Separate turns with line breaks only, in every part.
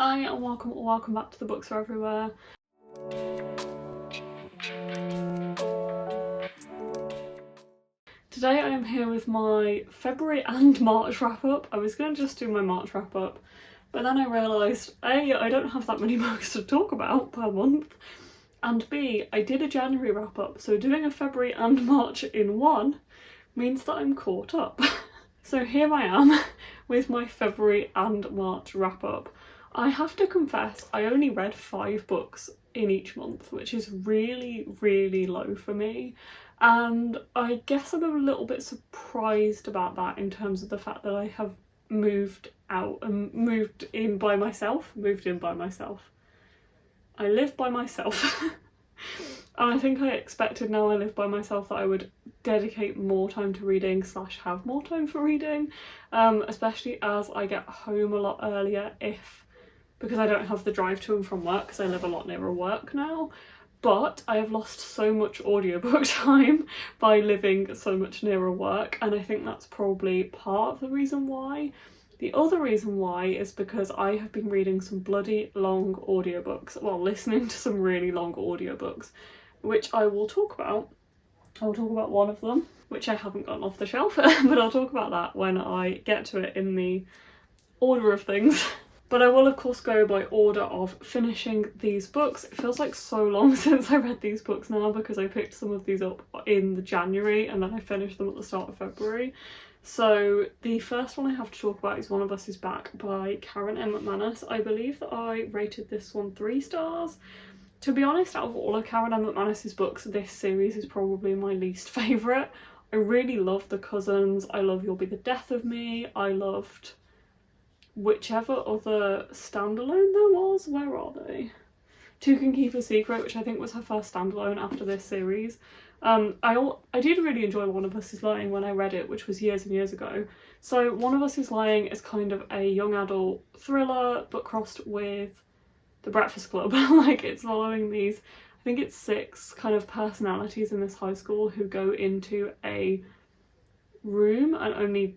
Hi and welcome back to the Books Are Everywhere. Today I am here with my February and March wrap up. I was going to just do my March wrap up, but then I realised A, I don't have that many books to talk about per month, and B, I did a January wrap up, so doing a February and March in one means that I'm caught up. So here I am with my February and March wrap up. I have to confess, I only read 5 books in each month, which is really, really low for me. And I guess I'm a little bit surprised about that in terms of the fact that I have moved out and moved in by myself. I live by myself. And I think I expected now I live by myself that I would dedicate more time to reading / have more time for reading, especially as I get home a lot earlier because I don't have the drive to and from work because I live a lot nearer work now. But I have lost so much audiobook time by living so much nearer work, and I think that's probably part of the reason why. The other reason why is because I have been reading some bloody long audiobooks, well, listening to some really long audiobooks, which I will talk about. I'll talk about one of them, which I haven't gotten off the shelf, but I'll talk about that when I get to it in the order of things. But I will of course go by order of finishing these books. It feels like so long since I read these books now because I picked some of these up in January and then I finished them at the start of February. So the first one I have to talk about is One of Us Is Back by Karen M. McManus. I believe that I rated this one 3 stars. To be honest, out of all of Karen M. McManus's books, this series is probably my least favourite. I really loved The Cousins, I love You'll Be the Death of Me, I loved whichever other standalone there was. Where are they? Two Can Keep a Secret, which I think was her first standalone after this series. I did really enjoy One of Us Is Lying when I read it, which was years and years ago. So One of Us Is Lying is kind of a young adult thriller, but crossed with The Breakfast Club. Like, it's following these, I think it's 6 kind of personalities in this high school who go into a room and only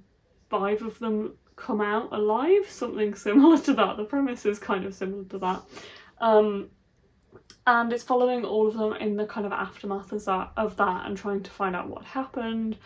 5 of them come out alive, something similar to that. The premise is kind of similar to that. And it's following all of them in the kind of aftermath of that and trying to find out what happened.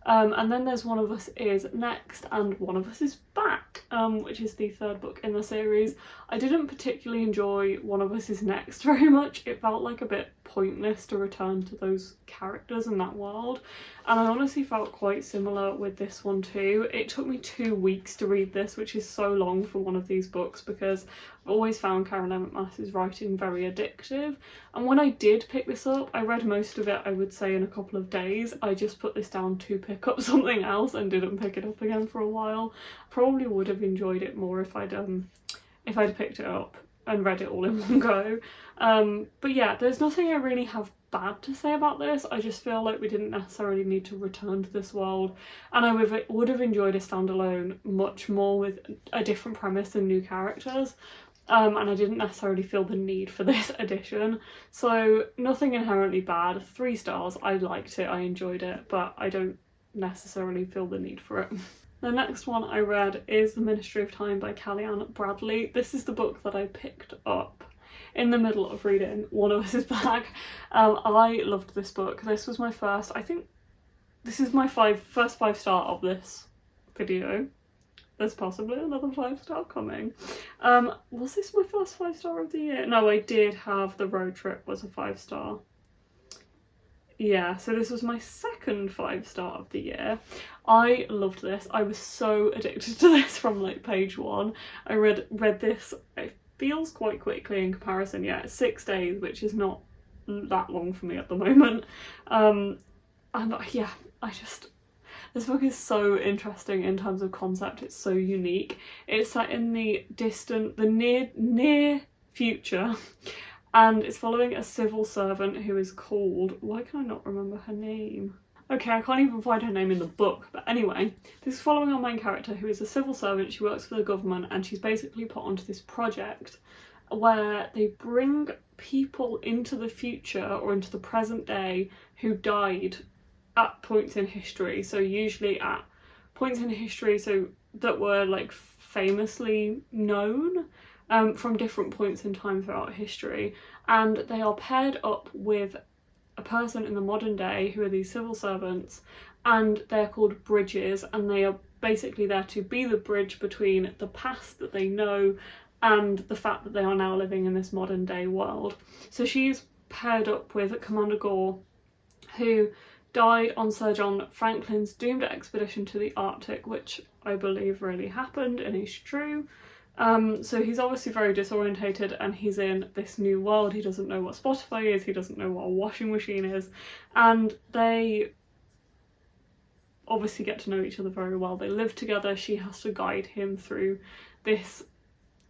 And then there's One of Us Is Next and One of Us Is Back, which is the 3rd book in the series. I didn't particularly enjoy One of Us Is Next very much. It felt like a bit pointless to return to those characters in that world. And I honestly felt quite similar with this one too. It took me 2 weeks to read this, which is so long for one of these books because I've always found Karen M. McManus's writing very addictive. And when I did pick this up, I read most of it, I would say, in a couple of days. I just put this down to pick up something else and didn't pick it up again for a while. Probably would have enjoyed it more if I'd picked it up and read it all in one go. But yeah, there's nothing I really have bad to say about this. I just feel like we didn't necessarily need to return to this world, and I would have enjoyed a standalone much more with a different premise and new characters. And I didn't necessarily feel the need for this edition. So nothing inherently bad. 3 stars. I liked it, I enjoyed it, but I don't necessarily feel the need for it. The next one I read is The Ministry of Time by Kaliane Bradley. This is the book that I picked up in the middle of reading One of Us Is Back. I loved this book. This was my first, I think this is my first 5-star of this video. There's possibly another 5-star coming. Was this my first 5-star of the year? No, I did have The Road Trip was a 5-star. Yeah, so this was my second 5-star of the year. I loved this. I was so addicted to this from like page 1. I read this, it feels quite quickly in comparison. Yeah, it's 6 days, which is not that long for me at the moment. And yeah, this book is so interesting in terms of concept. It's so unique. It's set in the near future, and it's following a civil servant who is called, why can I not remember her name? Okay, I can't even find her name in the book, but anyway, this is following our main character who is a civil servant. She works for the government and she's basically put onto this project where they bring people into the future or into the present day who died at points in history. So usually at points in history so that were like famously known, from different points in time throughout history, and they are paired up with a person in the modern day who are these civil servants, and they're called bridges, and they are basically there to be the bridge between the past that they know and the fact that they are now living in this modern day world. So she's paired up with Commander Gore, who died on Sir John Franklin's doomed expedition to the Arctic, which I believe really happened and is true. So he's obviously very disorientated, and he's in this new world. He doesn't know what Spotify is, he doesn't know what a washing machine is, and they obviously get to know each other very well. They live together. She has to guide him through this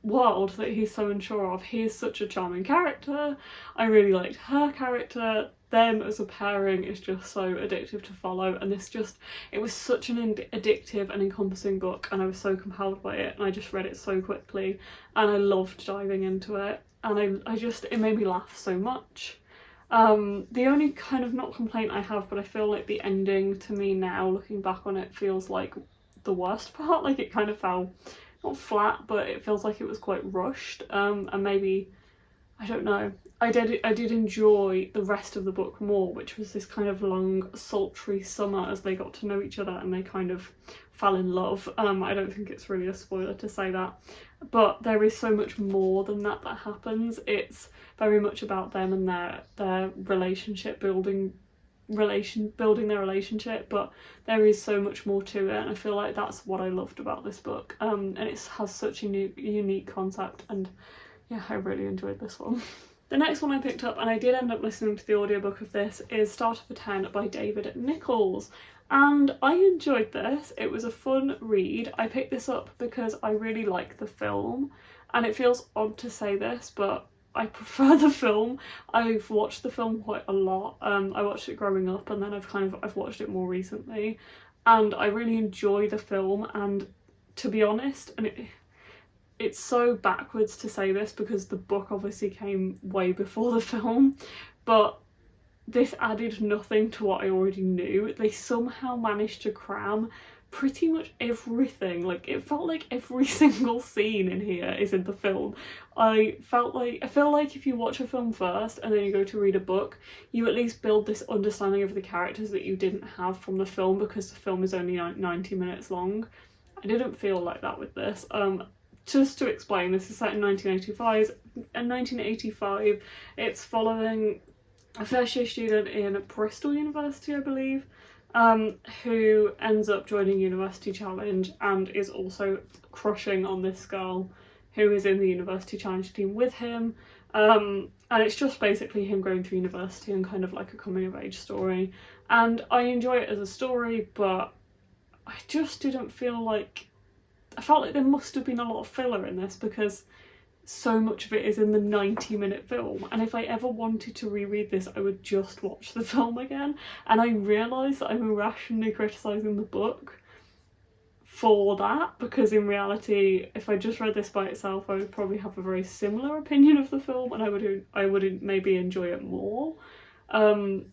world that he's so unsure of. He is such a charming character. I really liked her character. Them as a pairing is just so addictive to follow, and it was such an addictive and encompassing book, and I was so compelled by it, and I just read it so quickly, and I loved diving into it, and it made me laugh so much. The only kind of not complaint I have, but I feel like the ending to me now, looking back on it, feels like the worst part. Like it kind of fell, not flat, but it feels like it was quite rushed, and maybe, I don't know. I did enjoy the rest of the book more, which was this kind of long, sultry summer as they got to know each other and they kind of fell in love. I don't think it's really a spoiler to say that, but there is so much more than that happens. It's very much about them and their relationship, building their relationship, but there is so much more to it, and I feel like that's what I loved about this book. And it has such a unique concept, and yeah, I really enjoyed this one. The next one I picked up, and I did end up listening to the audiobook of this, is Start of a 10 by David Nicholls, and I enjoyed this. It was a fun read. I picked this up because I really like the film, and it feels odd to say this, but I prefer the film. I've watched the film quite a lot. I watched it growing up, and then I've watched it more recently, and I really enjoy the film. And to be honest, and it's so backwards to say this because the book obviously came way before the film, but this added nothing to what I already knew. They somehow managed to cram pretty much everything. Like, it felt like every single scene in here is in the film. I feel like if you watch a film first and then you go to read a book, you at least build this understanding of the characters that you didn't have from the film, because the film is only like 90 minutes long. I didn't feel like that with this. Just to explain, this is set in 1985. It's following a first-year student in Bristol University, I believe, who ends up joining University Challenge and is also crushing on this girl who is in the University Challenge team with him. And it's just basically him going through university and kind of like a coming-of-age story. And I enjoy it as a story, but I just didn't feel like... I felt like there must have been a lot of filler in this, because so much of it is in the 90-minute film, and if I ever wanted to reread this I would just watch the film again. And I realise that I'm irrationally criticising the book for that, because in reality if I just read this by itself I would probably have a very similar opinion of the film, and I would maybe enjoy it more. And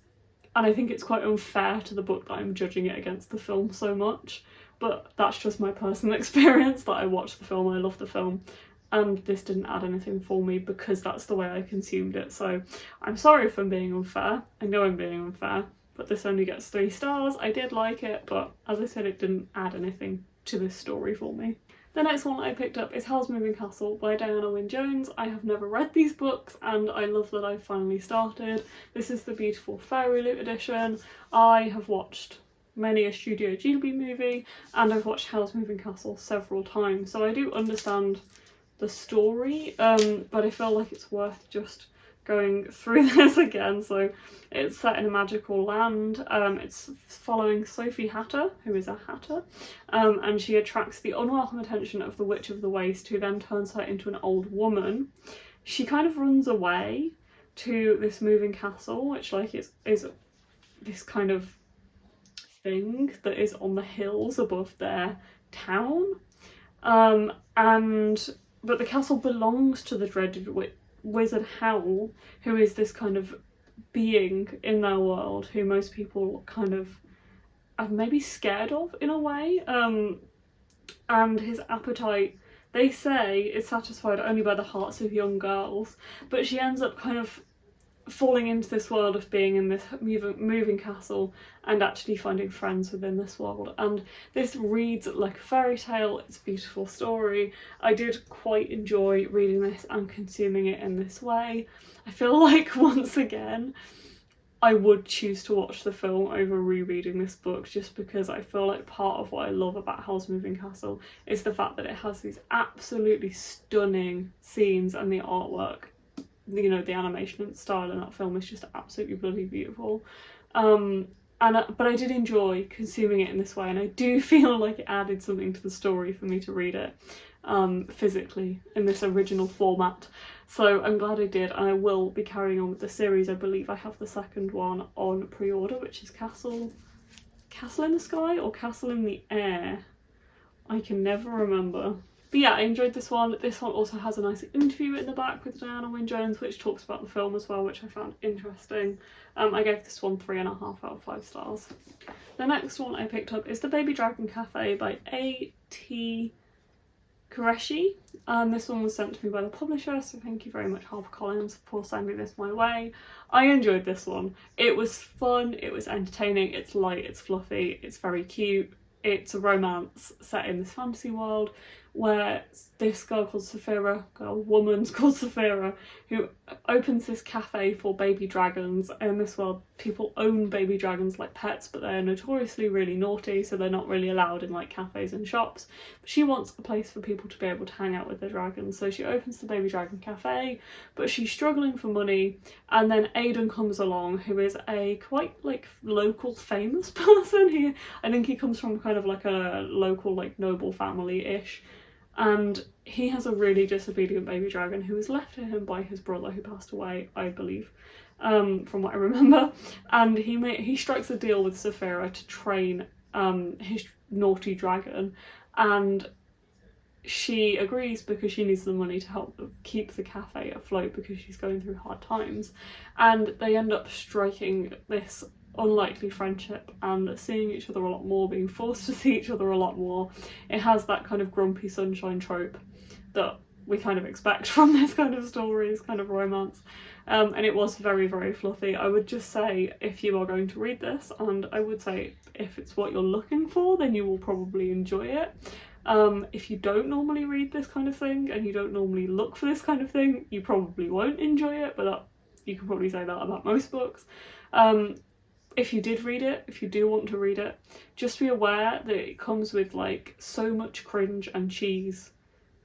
I think it's quite unfair to the book that I'm judging it against the film so much. But that's just my personal experience, that I watched the film, I love the film, and this didn't add anything for me because that's the way I consumed it. So I'm sorry if I'm being unfair. I know I'm being unfair, but this only gets 3 stars. I did like it, but as I said, it didn't add anything to this story for me. The next one I picked up is Howl's Moving Castle by Dianna Wynne Jones. I have never read these books, and I love that I've finally started. This is the beautiful Fairy Loot edition. I have watched many a Studio Ghibli movie, and I've watched Howl's Moving Castle several times, so I do understand the story, but I feel like it's worth just going through this again. So it's set in a magical land. It's following Sophie Hatter, who is a hatter, and she attracts the unwelcome attention of the Witch of the Waste, who then turns her into an old woman. She kind of runs away to this moving castle, which like is this kind of thing that is on the hills above their town, but the castle belongs to the dreaded wizard Howl, who is this kind of being in their world who most people kind of are maybe scared of in a way, and his appetite they say is satisfied only by the hearts of young girls, but she ends up kind of falling into this world of being in this moving castle and actually finding friends within this world. And this reads like a fairy tale. It's a beautiful story. I did quite enjoy reading this and consuming it in this way. I feel like, once again, I would choose to watch the film over rereading this book, just because I feel like part of what I love about Howl's Moving Castle is the fact that it has these absolutely stunning scenes, and the artwork, you know, the animation and style in that film is just absolutely bloody beautiful. But I did enjoy consuming it in this way, and I do feel like it added something to the story for me to read it physically in this original format. So I'm glad I did, and I will be carrying on with the series. I believe I have the second one on pre-order, which is Castle in the Sky or Castle in the Air. I can never remember. But yeah, I enjoyed this one. This one also has a nice interview in the back with Dianna Wynne Jones, which talks about the film as well, which I found interesting. I gave this one 3.5 out of 5 stars. The next one I picked up is The Baby Dragon Cafe by A.T. Qureshi. This one was sent to me by the publisher, so thank you very much, HarperCollins, for sending this my way. I enjoyed this one. It was fun, it was entertaining, it's light, it's fluffy, it's very cute. It's a romance set in this fantasy world where this woman called Saphira, who opens this cafe for baby dragons. In this world, people own baby dragons like pets, but they're notoriously really naughty, so they're not really allowed in like cafes and shops. But she wants a place for people to be able to hang out with their dragons, so she opens the Baby Dragon Cafe, but she's struggling for money. And then Aidan comes along, who is a quite like local famous person. I think he comes from kind of like a local like noble family-ish. And he has a really disobedient baby dragon who was left to him by his brother, who passed away, I believe, from what I remember. And he strikes a deal with Saphira to train his naughty dragon, and she agrees because she needs the money to help keep the cafe afloat because she's going through hard times. And they end up striking this unlikely friendship and seeing each other a lot more, being forced to see each other a lot more. It has that kind of grumpy sunshine trope that we kind of expect from this kind of story, this kind of romance. And it was very, very fluffy. I would just say, if you are going to read this, and I would say if it's what you're looking for, then you will probably enjoy it. If you don't normally read this kind of thing and you don't normally look for this kind of thing, you probably won't enjoy it, but you can probably say that about most books. If you did read it, if you do want to read it, just be aware that it comes with like so much cringe and cheese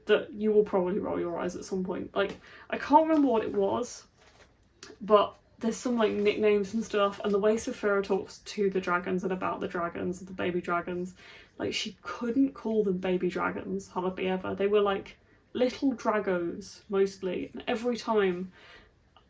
that you will probably roll your eyes at some point. Like, I can't remember what it was, but there's some like nicknames and stuff, and the way Saphira talks to the dragons and about the dragons, the baby dragons, like she couldn't call them baby dragons hardly ever. They were like little dragos mostly, and every time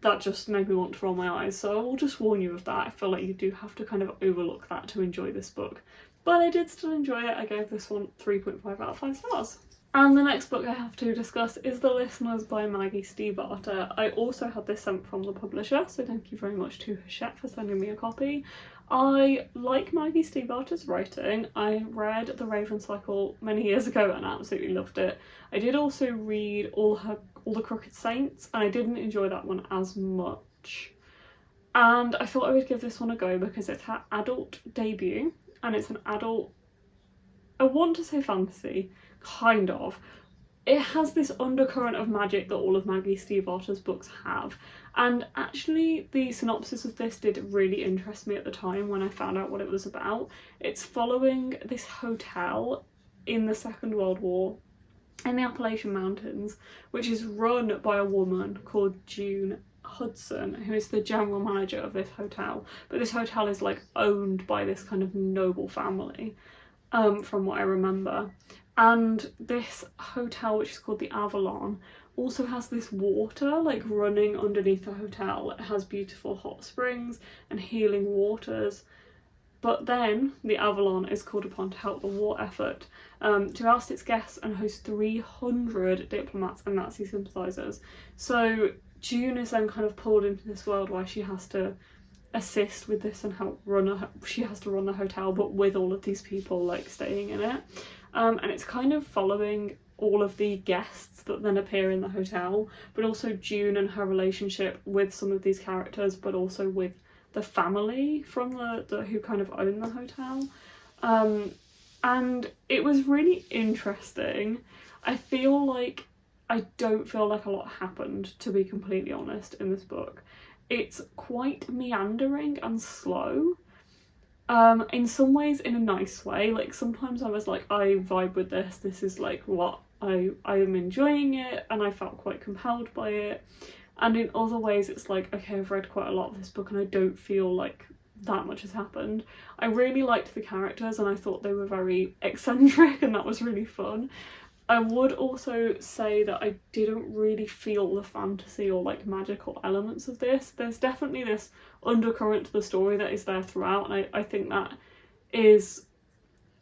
that just made me want to roll my eyes. So I will just warn you of that. I feel like you do have to kind of overlook that to enjoy this book. But I did still enjoy it. I gave this one 3.5 out of 5 stars. And the next book I have to discuss is The Listeners by Maggie Stiefvater. I also had this sent from the publisher, so thank you very much to Hachette for sending me a copy. I like Maggie Stiefvater's writing. I read The Raven Cycle many years ago and absolutely loved it. I did also read All the Crooked Saints, and I didn't enjoy that one as much. And I thought I would give this one a go because it's her adult debut, and it's an adult, I want to say fantasy, kind of. It has this undercurrent of magic that all of Maggie Stiefvater's books have. And actually the synopsis of this did really interest me at the time when I found out what it was about. It's following this hotel in the Second World War in the Appalachian Mountains, which is run by a woman called June Hudson, who is the general manager of this hotel. But this hotel is like owned by this kind of noble family, from what I remember. And this hotel, which is called the Avalon, also has this water like running underneath the hotel. It has beautiful hot springs and healing waters. But then the Avalon is called upon to help the war effort, to oust its guests and host 300 diplomats and Nazi sympathisers. So June is then kind of pulled into this world where she has to assist with this and help she has to run the hotel, but with all of these people like staying in it. And it's kind of following all of the guests that then appear in the hotel, but also June and her relationship with some of these characters, but also with the family from the who kind of own the hotel. And it was really interesting. I don't feel like a lot happened, to be completely honest, in this book. It's quite meandering and slow. In some ways in a nice way. Like sometimes I was like, I vibe with this is like what I am enjoying it, and I felt quite compelled by it. And in other ways it's like, okay, I've read quite a lot of this book and I don't feel like that much has happened. I really liked the characters and I thought they were very eccentric, and that was really fun. I would also say that I didn't really feel the fantasy or like magical elements of this. There's definitely this undercurrent to the story that is there throughout, and I think that is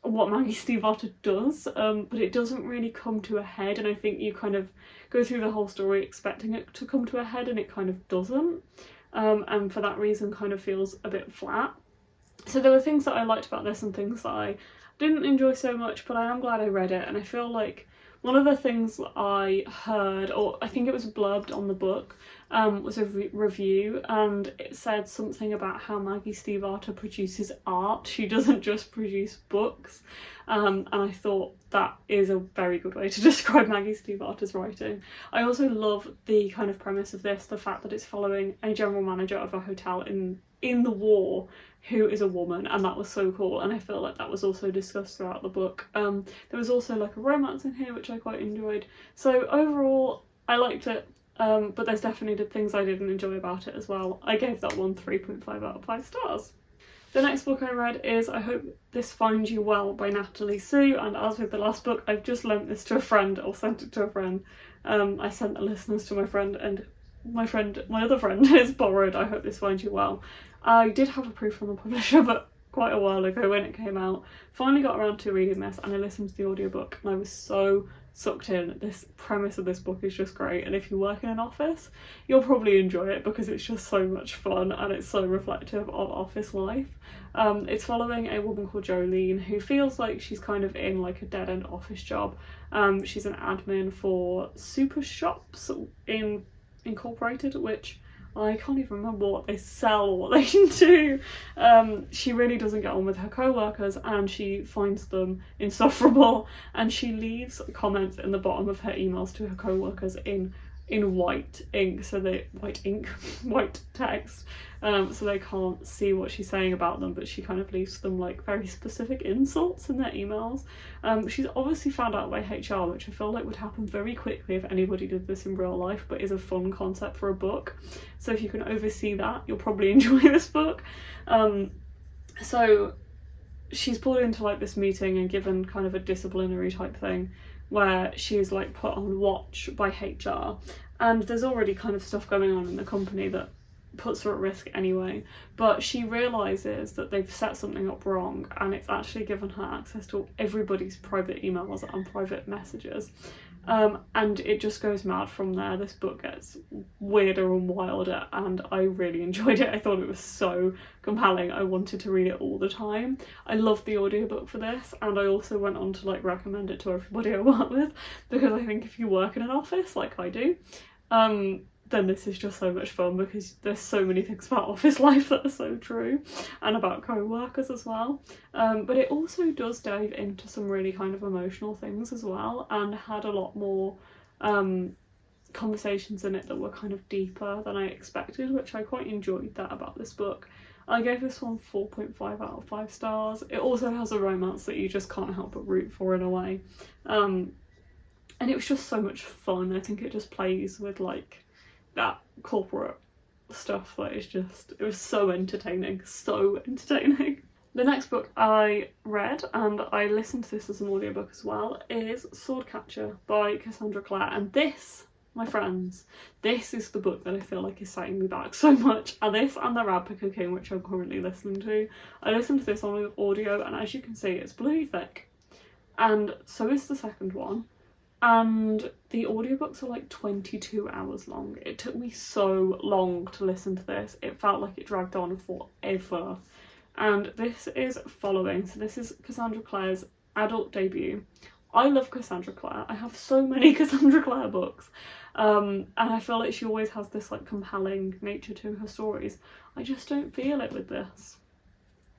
what Maggie Stiefvater does, but it doesn't really come to a head, and I think you kind of go through the whole story expecting it to come to a head and it kind of doesn't, and for that reason kind of feels a bit flat. So there were things that I liked about this and things that I didn't enjoy so much, but I am glad I read it. And I feel like one of the things that I heard, or I think it was blurbed on the book, was a review, and it said something about how Maggie Stiefvater produces art. She doesn't just produce books, and I thought that is a very good way to describe Maggie Stiefvater's writing. I also love the kind of premise of this, the fact that it's following a general manager of a hotel in the war who is a woman, and that was so cool, and I feel like that was also discussed throughout the book. There was also like a romance in here which I quite enjoyed. So overall I liked it, but there's definitely things I didn't enjoy about it as well. I gave that one 3.5 out of 5 stars. The next book I read is I Hope This Finds You Well by Natalie Sue, and as with the last book, I've just lent this to a friend, or sent it to a friend. I sent the listeners to my friend, and my other friend has borrowed I Hope This Finds You Well. I did have a proof from the publisher, but quite a while ago when it came out. Finally got around to reading this, and I listened to the audiobook, and I was so sucked in. This premise of this book is just great, and if you work in an office, you'll probably enjoy it because it's just so much fun and it's so reflective of office life. It's following a woman called Jolene who feels like she's kind of in like a dead-end office job. She's an admin for Super Shops Incorporated, which I can't even remember what they sell or what they do. She really doesn't get on with her co-workers, and she finds them insufferable, and she leaves comments in the bottom of her emails to her co-workers in white ink, white text, so they can't see what she's saying about them, but she kind of leaves them like very specific insults in their emails. She's obviously found out by HR, which I feel like would happen very quickly if anybody did this in real life, but is a fun concept for a book. So if you can oversee that, you'll probably enjoy this book. So she's pulled into like this meeting and given kind of a disciplinary type thing where she's like put on watch by HR, and there's already kind of stuff going on in the company that puts her at risk anyway, but she realises that they've set something up wrong, and it's actually given her access to everybody's private emails and private messages, and it just goes mad from there. This book gets weirder and wilder, and I really enjoyed it. I thought it was so compelling. I wanted to read it all the time. I loved the audiobook for this, and I also went on to like recommend it to everybody I work with, because I think if you work in an office like I do, then this is just so much fun, because there's so many things about office life that are so true, and about co-workers as well. But it also does dive into some really kind of emotional things as well, and had a lot more conversations in it that were kind of deeper than I expected, which I quite enjoyed that about this book. I gave this one 4.5 out of 5 stars. It also has a romance that you just can't help but root for in a way. And it was just so much fun. I think it just plays with like that corporate stuff that is just, it was so entertaining, so entertaining. The next book I read, and I listened to this as an audiobook as well, is Swordcatcher by Cassandra Clare, and this, my friends, this is the book that I feel like is setting me back so much. And this and The Radpicker King, which I'm currently listening to. I listened to this on audio, and as you can see, it's bloody thick, and so is the second one. And the audiobooks are like 22 hours long. It took me so long to listen to this. It felt like it dragged on forever. And this is following, so this is Cassandra Clare's adult debut I love Cassandra Clare. I have so many Cassandra Clare books, and I feel like she always has this like compelling nature to her stories. I just don't feel it with this,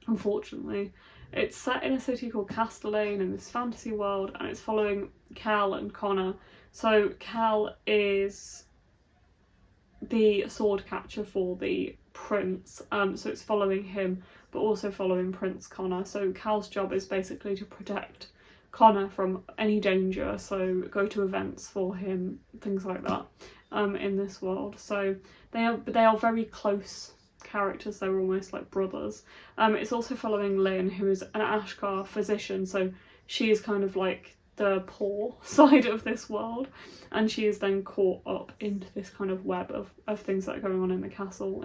unfortunately. It's set in a city called Kaliane in this fantasy world, and it's following Cal and Connor. So Cal is the sword catcher for the prince, so it's following him but also following Prince Connor. So Cal's job is basically to protect Connor from any danger, so go to events for him, things like that, in this world. So they are very close characters. They're almost like brothers. It's also following Lynn, who is an Ashkar physician, so she is kind of like the poor side of this world, and she is then caught up into this kind of web of things that are going on in the castle.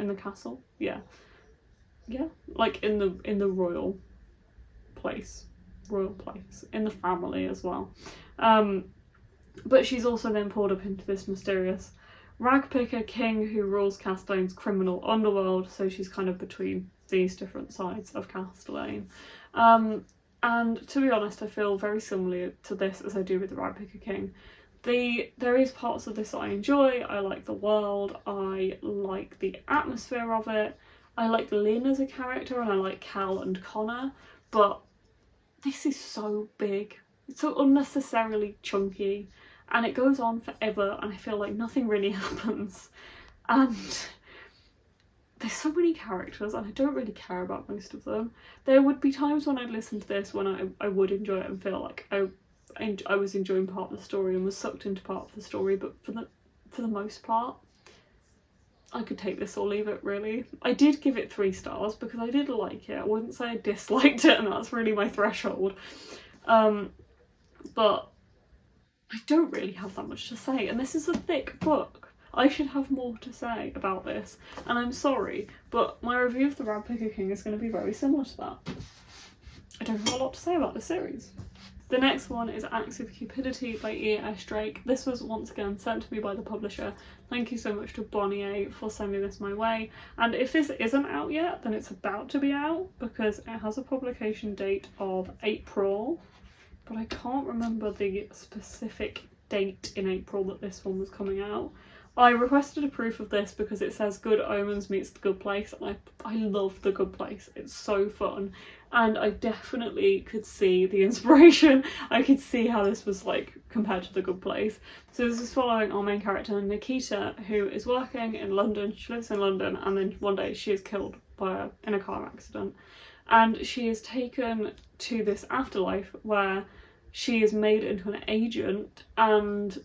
Like in the royal place, in the family as well. But she's also then pulled up into this mysterious ragpicker king who rules Castellane's criminal underworld, so she's kind of between these different sides of Castellane. And to be honest, I feel very similar to this as I do with the Ragpicker King. There is parts of this that I enjoy. I like the world, I like the atmosphere of it, I like Lynn as a character, and I like Cal and Connor, but this is so big. It's so unnecessarily chunky, and it goes on forever, and I feel like nothing really happens. And there's so many characters, and I don't really care about most of them. There would be times when I'd listen to this when I would enjoy it and feel like I was enjoying part of the story and was sucked into part of the story, but for the most part, I could take this or leave it, really. I did give it 3 stars because I did like it. I wouldn't say I disliked it, and that's really my threshold. But I don't really have that much to say, and this is a thick book. I should have more to say about this, and I'm sorry, but my review of the Ragpicker King is going to be very similar to that. I don't have a lot to say about this series. The next one is Acts of Cupidity by E.S. Drake. This was once again sent to me by the publisher. Thank you so much to Bonnier for sending this my way. And if this isn't out yet, then it's about to be out, because it has a publication date of April, but I can't remember the specific date in April that this one was coming out. I requested a proof of this because it says Good Omens meets The Good Place, and I love The Good Place. It's so fun, and I definitely could see the inspiration. I could see how this was like compared to The Good Place. So this is following our main character Nikita, who is working in London. She lives in London, and then one day she is killed in a car accident, and she is taken to this afterlife where she is made into an agent, and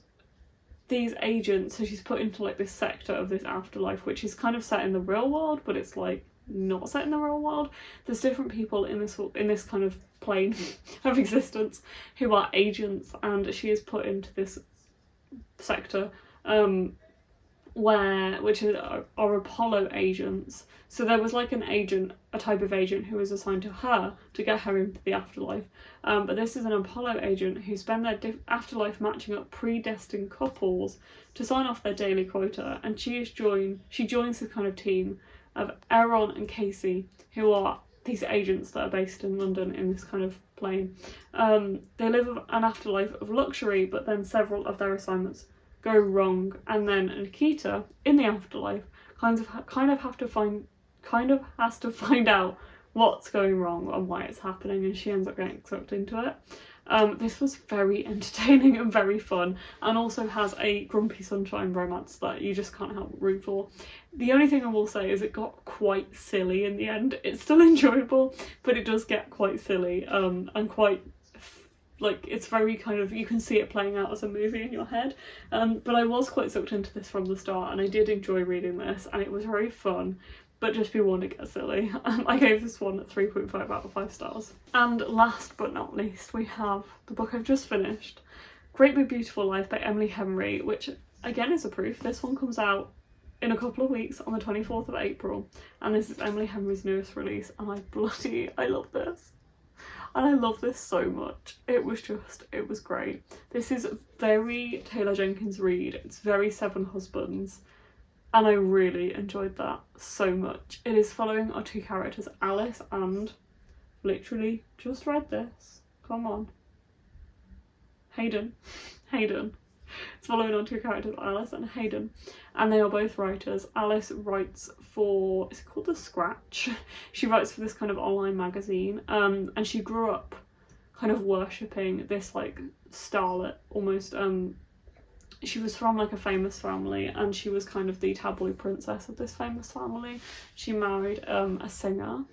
these agents, so she's put into like this sector of this afterlife, which is kind of set in the real world, but it's like not set in the real world. There's different people in this kind of plane of existence who are agents, and she is put into this sector which are Apollo agents. So there was like a type of agent who was assigned to her to get her into the afterlife. But this is an Apollo agent who spend their afterlife matching up predestined couples to sign off their daily quota, and she joins the kind of team of Aaron and Casey, who are these agents that are based in London in this kind of plane. They live an afterlife of luxury, but then several of their assignments go wrong, and then Nikita in the afterlife kind of has to find out what's going wrong and why it's happening, and she ends up getting sucked into it. This was very entertaining and very fun, and also has a Grumpy Sunshine romance that you just can't help but root for. The only thing I will say is it got quite silly in the end. It's still enjoyable, but it does get quite silly, and quite like, it's very kind of, you can see it playing out as a movie in your head. But I was quite sucked into this from the start, and I did enjoy reading this, and it was very fun, but just be warned, it gets silly. I gave this one 3.5 out of 5 stars. And last but not least, we have the book I've just finished, Great Big Beautiful Life by Emily Henry, which again is a proof. This one comes out in a couple of weeks on the 24th of April, and this is Emily Henry's newest release, and I love this. And I love this so much. It was great. This is very Taylor Jenkins Reid. It's very Seven Husbands, and I really enjoyed that so much. It is following our 2 characters, Alice and, literally just read this, come on, Hayden. It's following on two characters, Alice and Hayden, and they are both writers. Alice writes for, is it called The Scratch? She writes for this kind of online magazine, and she grew up kind of worshipping this like starlet almost. She was from like a famous family, and she was kind of the tabloid princess of this famous family. She married a singer,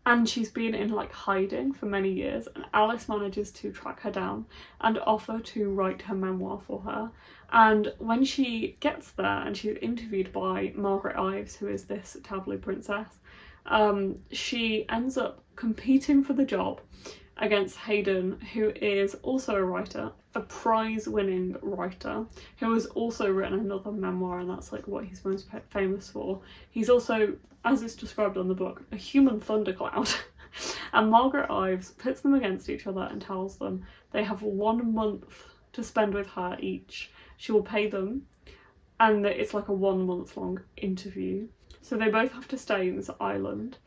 and she's been in like hiding for many years, and Alice manages to track her down and offer to write her memoir for her. And when she gets there and she's interviewed by Margaret Ives, who is this tabloid princess, she ends up competing for the job against Hayden, who is also a writer, a prize-winning writer, who has also written another memoir, and that's like what he's most famous for. He's also, as it's described on the book, a human thundercloud. And Margaret Ives pits them against each other and tells them they have 1 month to spend with her each. She will pay them, and it's like a 1 month long interview. So they both have to stay in this island.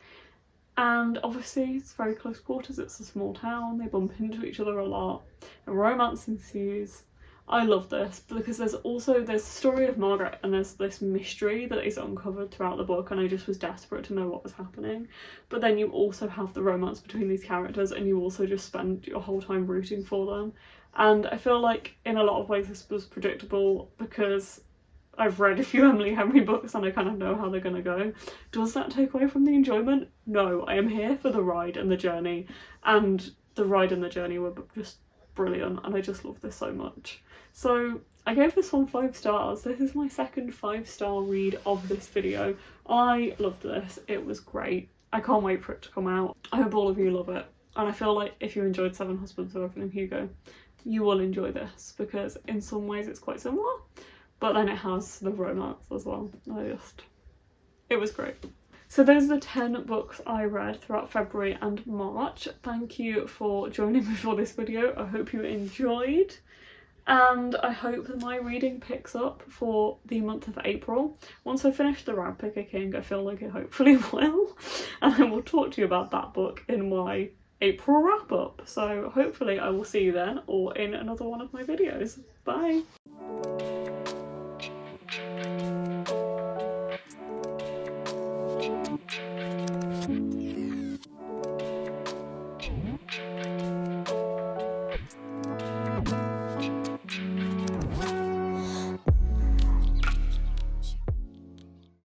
And obviously it's very close quarters, it's a small town, they bump into each other a lot, and romance ensues. I love this because there's the story of Margaret, and there's this mystery that is uncovered throughout the book, and I just was desperate to know what was happening. But then you also have the romance between these characters, and you also just spend your whole time rooting for them. And I feel like in a lot of ways this was predictable because I've read a few Emily Henry books and I kind of know how they're going to go. Does that take away from the enjoyment? No, I am here for the ride and the journey, and the ride and the journey were just brilliant, and I just love this so much. So I gave this one 5 stars. This is my second 5-star read of this video. I loved this, it was great. I can't wait for it to come out. I hope all of you love it, and I feel like if you enjoyed Seven Husbands of Evelyn Hugo, you will enjoy this, because in some ways it's quite similar, but then it has the romance as well. It was great. So those are the 10 books I read throughout February and March. Thank you for joining me for this video. I hope you enjoyed, and I hope that my reading picks up for the month of April. Once I finish The Rag Picker King, I feel like it hopefully will, and I will talk to you about that book in my April wrap up. So hopefully I will see you then, or in another one of my videos. Bye!